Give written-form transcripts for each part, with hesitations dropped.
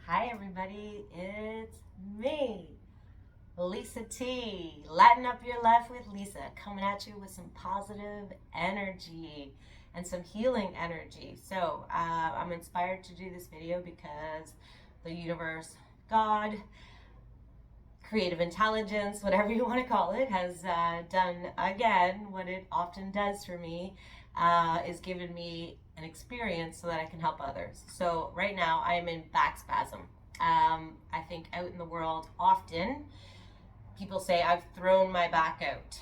Hi everybody, it's me, Lisa T. Lighten up your life with Lisa, coming at you with some positive energy and some healing energy. So I'm inspired to do this video because the universe, God, creative intelligence, whatever you want to call it, has done again what it often does for me, is given me an experience so that I can help others. So right now I am in back spasm. I think out in the world often people say I've thrown my back out.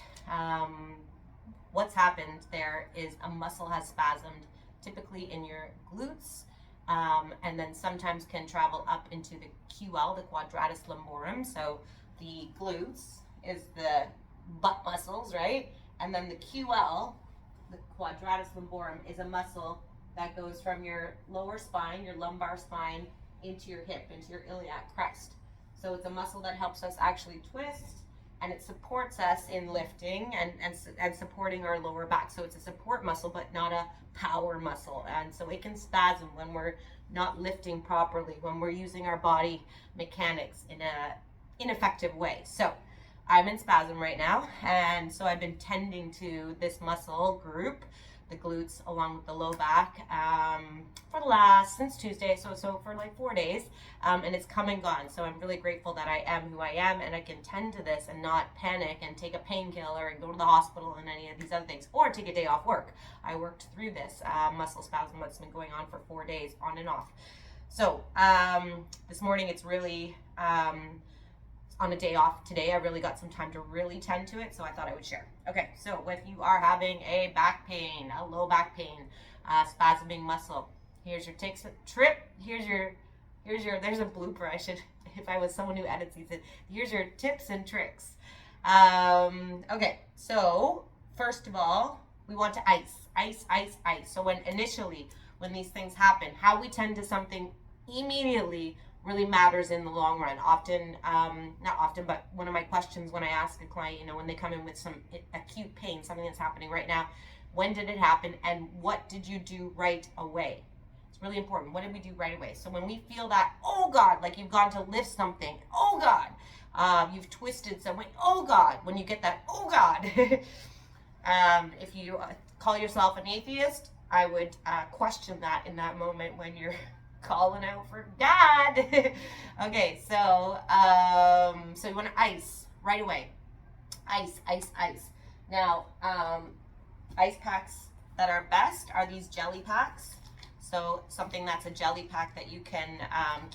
What's happened there is a muscle has spasmed, typically in your glutes, and then sometimes can travel up into the QL, the quadratus lumborum. So the glutes is the butt muscles, right? And then the QL, the quadratus lumborum, is a muscle that goes from your lower spine, your lumbar spine, into your hip, into your iliac crest. So it's a muscle that helps us actually twist, and it supports us in lifting and supporting our lower back. So it's a support muscle, but not a power muscle. And so it can spasm when we're not lifting properly, when we're using our body mechanics in a ineffective way. So I'm in spasm right now, and so I've been tending to this muscle group, the glutes, along with the low back, since Tuesday, so for like 4 days, and it's come and gone. So I'm really grateful that I am who I am, and I can tend to this and not panic and take a painkiller and go to the hospital and any of these other things, or take a day off work. I worked through this muscle spasm that's been going on for 4 days, on and off. So this morning it's really on a day off today. I really got some time to really tend to it, so I thought I would share. Okay, so if you are having a back pain, a low back pain, spasming muscle, here's your tips, here's your, there's a blooper. I should, if I was someone who edits these, here's your tips and tricks. Okay, so first of all, we want to ice. So when these things happen, how we tend to something immediately really matters in the long run. Often, not often, but one of my questions when I ask a client, when they come in with some acute pain, something that's happening right now, when did it happen and what did you do right away? It's really important. What did we do right away? So when we feel that, oh God, like you've gone to lift something, oh God, you've twisted something, oh God, when you get that, oh God, if you call yourself an atheist, I would question that in that moment when you're calling out for God. Okay, so you want to ice right away. Ice. Now, ice packs that are best are these jelly packs. So something that's a jelly pack that you can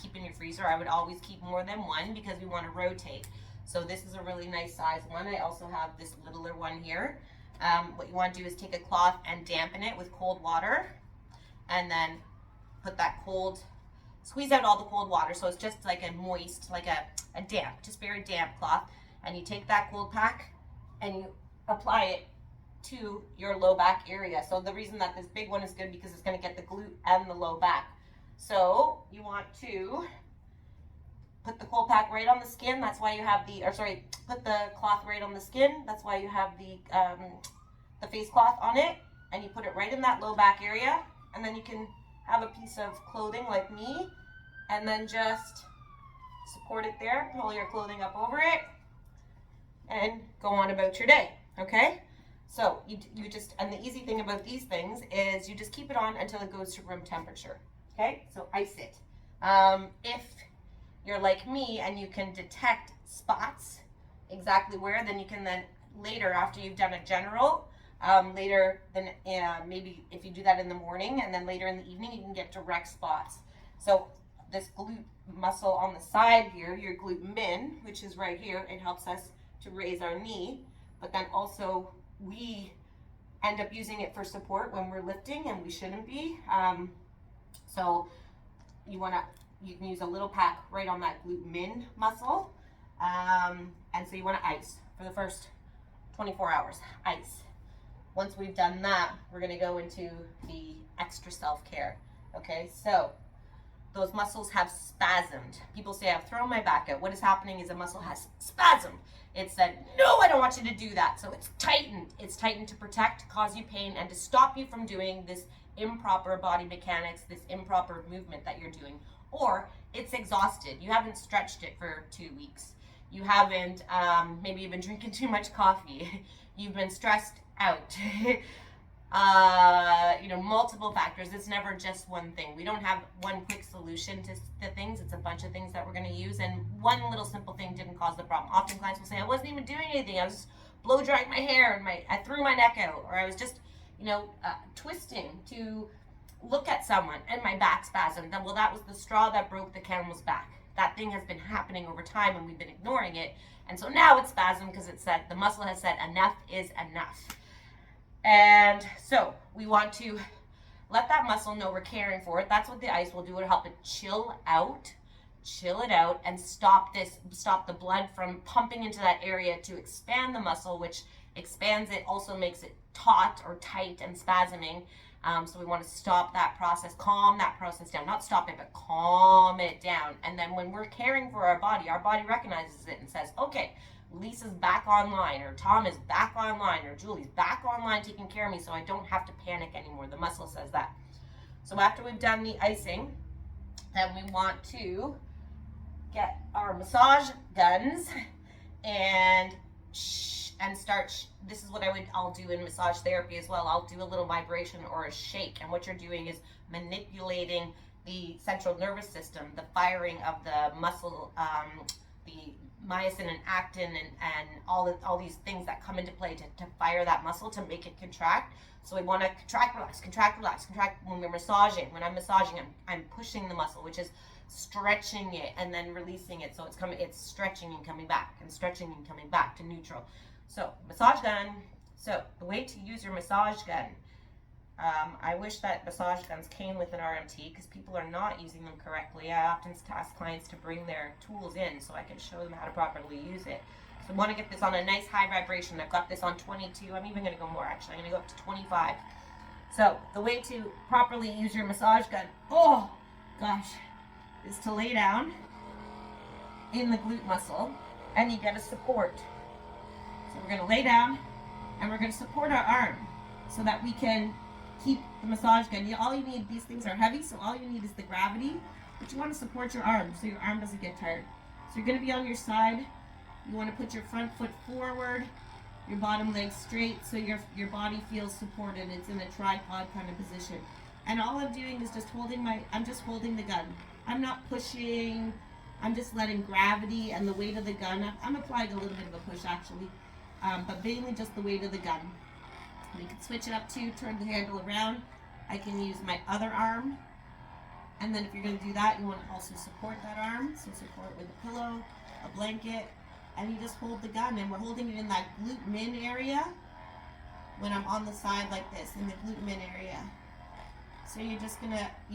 keep in your freezer. I would always keep more than one because we want to rotate. So this is a really nice size one. I also have this littler one here. What you want to do is take a cloth and dampen it with cold water, and then put that squeeze out all the cold water, so it's just like a moist, like a damp, just very damp cloth, and you take that cold pack and you apply it to your low back area. So the reason that this big one is good because it's going to get the glute and the low back. So you want to put the cold pack right on the skin. That's why you have put the cloth right on the skin. That's why you have the face cloth on it, and you put it right in that low back area, and then you can have a piece of clothing like me, and then just support it there, pull your clothing up over it, and go on about your day, okay? So you just, and the easy thing about these things is you just keep it on until it goes to room temperature, okay? So ice it. If you're like me and you can detect spots exactly where, then you can then later, after you've done a general, maybe if you do that in the morning and then later in the evening, you can get direct spots. So this glute muscle on the side here, your glute min, which is right here, it helps us to raise our knee, but then also we end up using it for support when we're lifting, and we shouldn't be. So you can use a little pack right on that glute min muscle, and so you want to ice for the first 24 hours, ice. Once we've done that, we're going to go into the extra self-care. Okay, so those muscles have spasmed. People say, I've thrown my back out. What is happening is a muscle has spasmed. It said, no, I don't want you to do that. So it's tightened. It's tightened to protect, cause you pain, and to stop you from doing this improper body mechanics, this improper movement that you're doing, or it's exhausted. You haven't stretched it for 2 weeks. You haven't, maybe you've been drinking too much coffee. You've been stressed out. Multiple factors. It's never just one thing. We don't have one quick solution to things. It's a bunch of things that we're going to use, and one little simple thing didn't cause the problem. Often clients will say, I wasn't even doing anything. I was just blow drying my hair and I threw my neck out, or I was just, twisting to look at someone and my back spasmed. Well, that was the straw that broke the camel's back. That thing has been happening over time and we've been ignoring it. And so now it's spasm because it said, the muscle has said enough is enough. And so we want to let that muscle know we're caring for it. That's what the ice will do. It'll help it chill it out and stop the blood from pumping into that area to expand the muscle, which expands it, also makes it taut or tight and spasming. So we want to stop that process, calm that process down. Not stop it, but calm it down. And then when we're caring for our body recognizes it and says, okay, Lisa's back online, or Tom is back online, or Julie's back online taking care of me, so I don't have to panic anymore. The muscle says that. So after we've done the icing, then we want to get our massage guns and start. This is what I'll do in massage therapy as well. I'll do a little vibration or a shake, and what you're doing is manipulating the central nervous system, the firing of the muscle, the myosin and actin and all these things that come into play to fire that muscle to make it contract. So we want to contract, relax. When we're massaging. When I'm massaging, I'm pushing the muscle, which is stretching it and then releasing it. So it's stretching and coming back, and stretching and coming back to neutral. So massage gun. So the way to use your massage gun. I wish that massage guns came with an RMT because people are not using them correctly. I often ask clients to bring their tools in so I can show them how to properly use it. So I want to get this on a nice high vibration. I've got this on 22. I'm even going to go more, actually. I'm going to go up to 25. So the way to properly use your massage gun, is to lay down in the glute muscle and you get a support. So we're going to lay down and we're going to support our arm so that we can keep the massage gun. All you need, these things are heavy, so all you need is the gravity, but you want to support your arm so your arm doesn't get tired. So you're going to be on your side. You want to put your front foot forward, your bottom leg straight, so your body feels supported. It's in a tripod kind of position. And all I'm doing is I'm just holding the gun. I'm not pushing, I'm just letting gravity and the weight of the gun, I'm applying a little bit of a push actually, but mainly just the weight of the gun. We can switch it up to turn the handle around. I can use my other arm. And then if you're going to do that, you want to also support that arm. So support with a pillow, a blanket, and you just hold the gun. And we're holding it in that glute min area when I'm on the side like this, in the glute min area. So you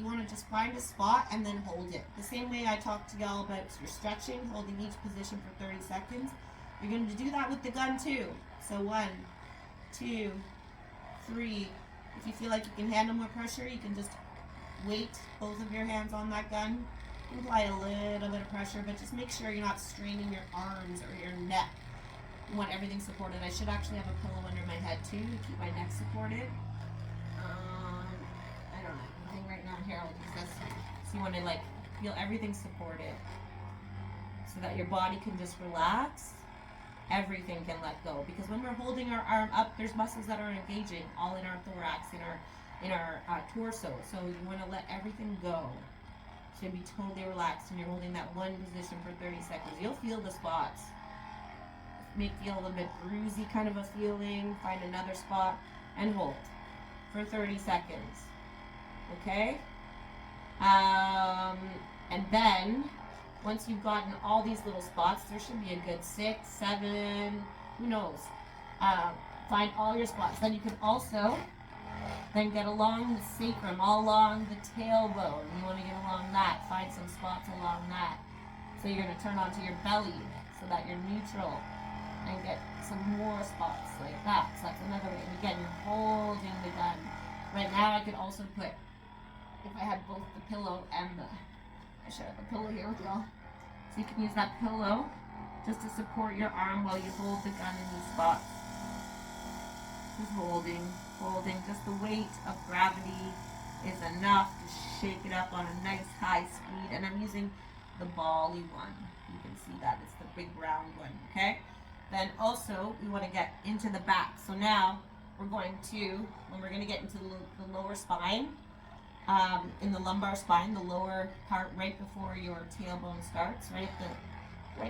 want to just find a spot and then hold it. The same way I talked to y'all about your stretching, holding each position for 30 seconds. You're going to do that with the gun too. So 1, 2, 3. If you feel like you can handle more pressure, you can just weight both of your hands on that gun. You can apply a little bit of pressure, but just make sure you're not straining your arms or your neck. You want everything supported. I should actually have a pillow under my head too to keep my neck supported. I don't know, anything right now here, I'll use this. So you want to feel everything supported so that your body can just relax. Everything can let go, because when we're holding our arm up, there's muscles that are engaging all in our thorax, in our torso. So you want to let everything go. So be totally relaxed, and you're holding that one position for 30 seconds. You'll feel the spots. May feel a little bit bruisey kind of a feeling. Find another spot and hold for 30 seconds. Okay? And then once you've gotten all these little spots, there should be a good 6, 7, who knows. Find all your spots. Then you can also then get along the sacrum, all along the tailbone. You want to get along that. Find some spots along that. So you're going to turn onto your belly so that you're neutral and get some more spots like that. So that's another way. And again, you're holding the gun. Right now I could also put, if I had both the pillow and I should have a pillow here with y'all. So you can use that pillow just to support your arm while you hold the gun in these spots. Just holding, just the weight of gravity is enough to shake it up on a nice high speed. And I'm using the bally one. You can see that it's the big round one, okay? Then also we want to get into the back. So now we're going to get into the lower spine, in the lumbar spine, the lower part right before your tailbone starts, right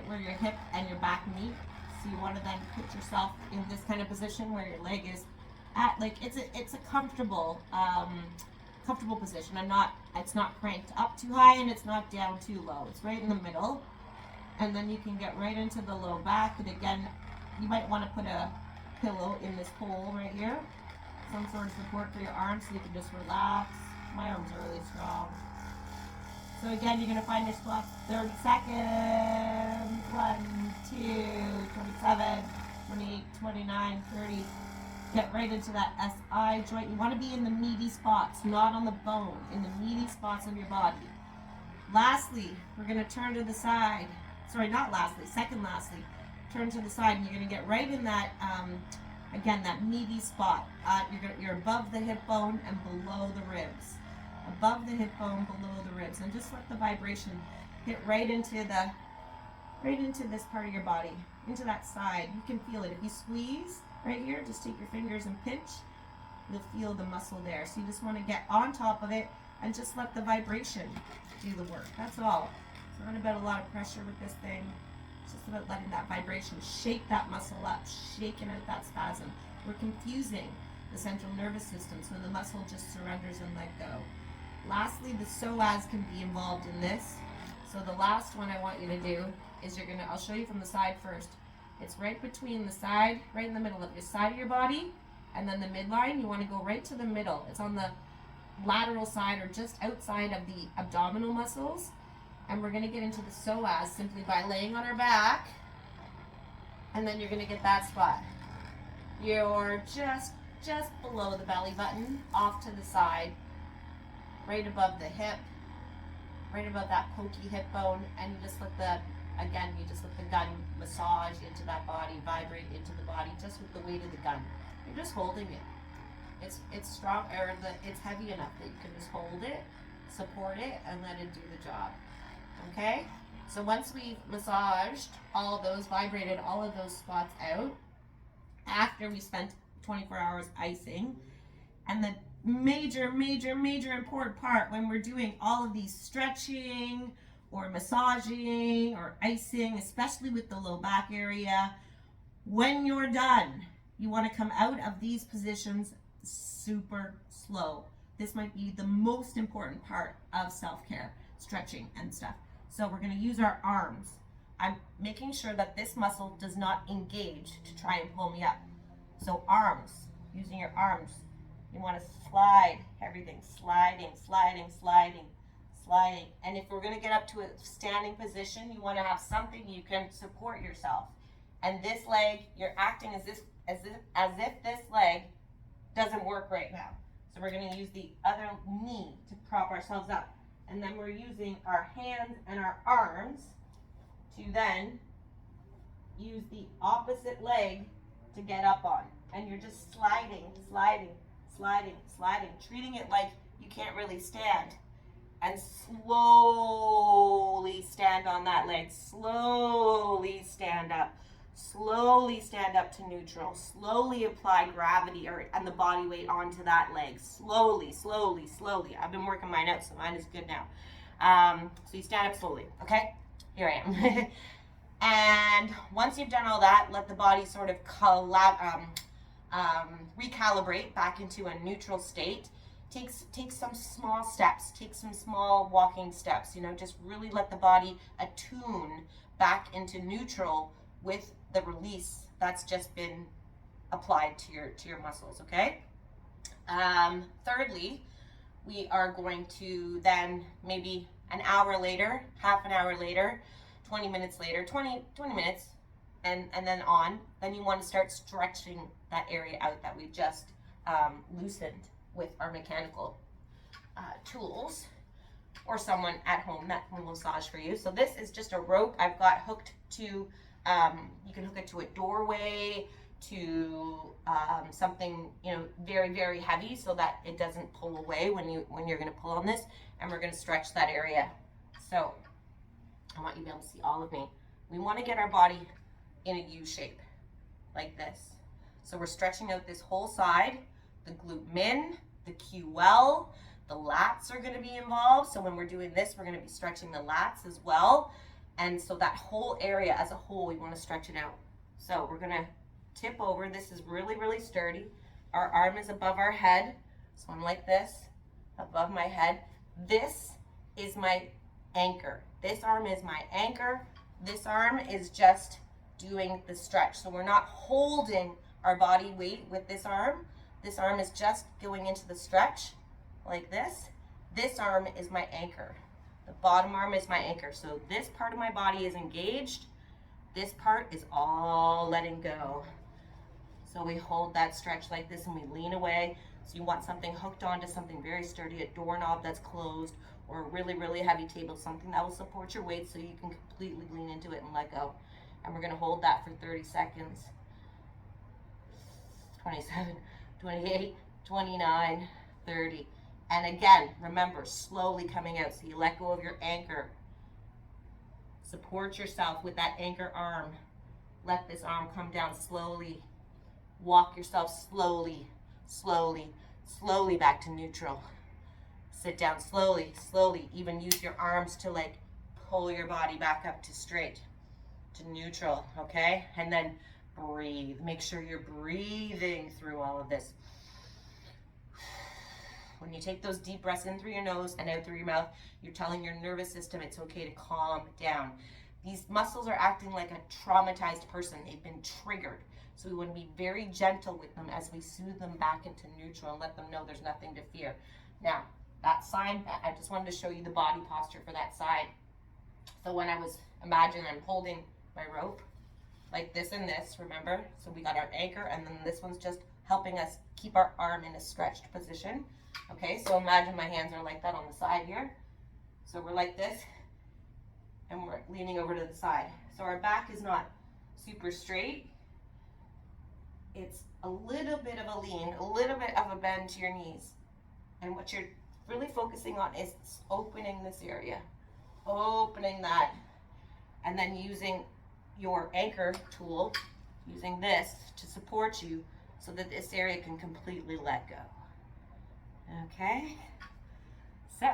where your hip and your back meet. So you want to then put yourself in this kind of position where your leg is at, like, it's a comfortable position. It's not cranked up too high and it's not down too low. It's right in the middle. And then you can get right into the low back. And again, you might want to put a pillow in this hole right here, some sort of support for your arms so you can just relax. My arms are really strong. So again, you're going to find your squats 30 seconds. 1, 2, 27, 28, 29, 30. Get right into that SI joint. You want to be in the meaty spots, not on the bone, in the meaty spots of your body. Lastly, we're going to turn to the side. Sorry, not lastly, second lastly. Turn to the side and you're going to get right in that, again, that meaty spot. You're above the hip bone and below the ribs. Above the hip bone, below the ribs. And just let the vibration hit right into this part of your body, into that side. You can feel it. If you squeeze right here, just take your fingers and pinch, you'll feel the muscle there. So you just want to get on top of it and just let the vibration do the work. That's all. It's not about a lot of pressure with this thing. It's just about letting that vibration shake that muscle up, shaking out that spasm. We're confusing the central nervous system, so the muscle just surrenders and let go. Lastly, the psoas can be involved in this. So the last one I want you to do is I'll show you from the side first. It's right between the side, right in the middle of your side of your body, and then the midline. You want to go right to the middle. It's on the lateral side or just outside of the abdominal muscles. And we're going to get into the psoas simply by laying on our back. And then you're going to get that spot. You're just below the belly button, off to the side, right above the hip, right above that pokey hip bone. And you just let the gun massage into that body, vibrate into the body, just with the weight of the gun. You're just holding it. It's strong, or it's heavy enough that you can just hold it, support it, and let it do the job. Okay? So once we've massaged all of those, vibrated all of those spots out, after we spent 24 hours icing, and the major important part when we're doing all of these stretching or massaging or icing, especially with the low back area, when you're done, you want to come out of these positions super slow. This might be the most important part of self-care, stretching and stuff. So we're going to use our arms. I'm making sure that this muscle does not engage to try and pull me up. So arms, using your arms. You want to slide everything, sliding. And if we're going to get up to a standing position, you want to have something you can support yourself. And this leg, you're acting as if this leg doesn't work right now. So we're going to use the other knee to prop ourselves up. And then we're using our hands and our arms to then use the opposite leg to get up on. And you're just sliding, treating it like you can't really stand. And slowly stand on that leg. Slowly stand up. Slowly stand up to neutral. Slowly apply gravity and the body weight onto that leg. Slowly. I've been working mine out, so mine is good now. So you stand up slowly, okay? Here I am. And once you've done all that, let the body sort of recalibrate back into a neutral state. Take some small steps. Take some small walking steps. Just really let the body attune back into neutral with the release that's just been applied to your muscles, okay? Thirdly, we are going to then maybe an hour later, half an hour later, 20 minutes later, 20 minutes, and then on, then you want to start stretching that area out that we just loosened with our mechanical tools, or someone at home that can massage for you. So this is just a rope I've got hooked to, you can hook it to a doorway, to something, very, very heavy so that it doesn't pull away when you're going to pull on this. And we're going to stretch that area. So I want you to be able to see all of me. We want to get our body in a U shape like this. So we're stretching out this whole side, the glute min, the QL, the lats are going to be involved. So when we're doing this, we're going to be stretching the lats as well. And so that whole area as a whole, we want to stretch it out. So we're going to tip over. This is really, really sturdy. Our arm is above our head. So I'm like this, above my head. This is my anchor. This arm is my anchor. This arm is just doing the stretch. So we're not holding our body weight with this arm. This arm is just going into the stretch like this. This arm is my anchor. The bottom arm is my anchor. So this part of my body is engaged. This part is all letting go. So we hold that stretch like this and we lean away. So you want something hooked onto something very sturdy, a doorknob that's closed, or a really, really heavy table, something that will support your weight so you can completely lean into it and let go. And we're going to hold that for 30 seconds. 27, 28, 29, 30. And again, remember, slowly coming out. So you let go of your anchor. Support yourself with that anchor arm. Let this arm come down slowly. Walk yourself slowly, slowly, slowly back to neutral. Sit down slowly, slowly. Even use your arms to like pull your body back up to straight, to neutral, okay? And then breathe. Make sure you're breathing through all of this. When you take those deep breaths in through your nose and out through your mouth, you're telling your nervous system it's okay to calm down. These muscles are acting like a traumatized person. They've been triggered. So we want to be very gentle with them as we soothe them back into neutral and let them know there's nothing to fear. Now, that side, I just wanted to show you the body posture for that side. So when I was, imagine I'm holding my rope like this and this, remember? So we got our anchor and then this one's just helping us keep our arm in a stretched position. Okay, so imagine my hands are like that on the side here. So we're like this and we're leaning over to the side. So our back is not super straight. It's a little bit of a lean, a little bit of a bend to your knees. And what you're really focusing on is opening this area, opening that, and then using your anchor tool, using this to support you so that this area can completely let go. Okay, so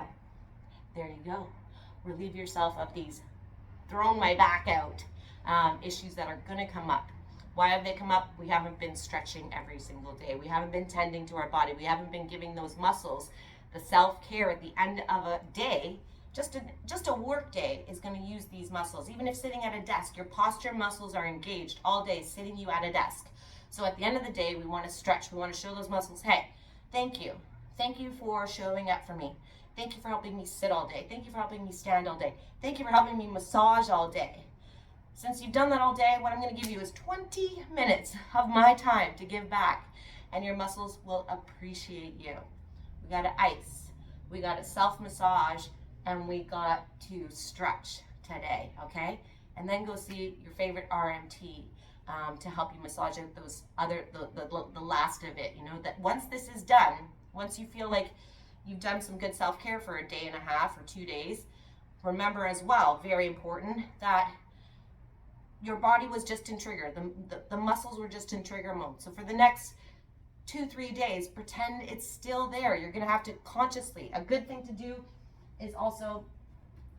there you go. Relieve yourself of these thrown my back out issues that are going to come up. Why have they come up? We haven't been stretching every single day. We haven't been tending to our body. We haven't been giving those muscles the self-care at the end of a day. Just a work day is going to use these muscles. Even if sitting at a desk, your posture muscles are engaged all day sitting you at a desk. So at the end of the day, we want to stretch. We want to show those muscles, hey, thank you. Thank you for showing up for me. Thank you for helping me sit all day. Thank you for helping me stand all day. Thank you for helping me massage all day. Since you've done that all day, what I'm going to give you is 20 minutes of my time to give back, and your muscles will appreciate you. We got to ice, we got to self-massage, and we got to stretch today, okay? And then go see your favorite RMT to help you massage out those other, the last of it, that once this is done, once you feel like you've done some good self-care for a day and a half or 2 days, remember as well, very important, that your body was just in trigger. The muscles were just in trigger mode. So for the next 2-3 days, pretend it's still there. You're going to have to consciously. A good thing to do is also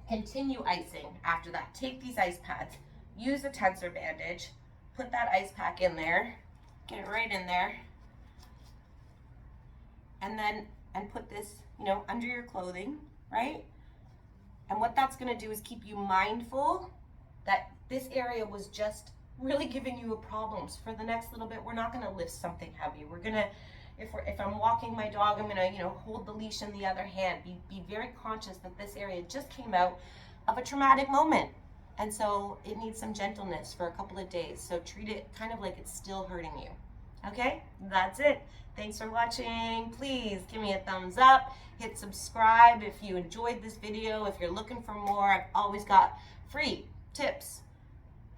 continue icing after that. Take these ice pads. Use a Tensor Bandage. Put that ice pack in there. Get it right in there. And put this, under your clothing, right? And what that's going to do is keep you mindful that this area was just really giving you problems. For the next little bit, we're not going to lift something heavy. We're going to, if I'm walking my dog, I'm going to, hold the leash in the other hand. Be very conscious that this area just came out of a traumatic moment. And so it needs some gentleness for a couple of days. So treat it kind of like it's still hurting you. Okay, that's it. Thanks for watching. Please give me a thumbs up. Hit subscribe if you enjoyed this video. If you're looking for more, I've always got free tips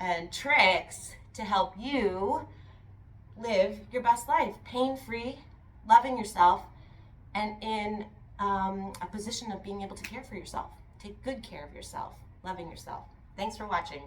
and tricks to help you live your best life, pain-free, loving yourself, and in a position of being able to care for yourself. Take good care of yourself, loving yourself. Thanks for watching.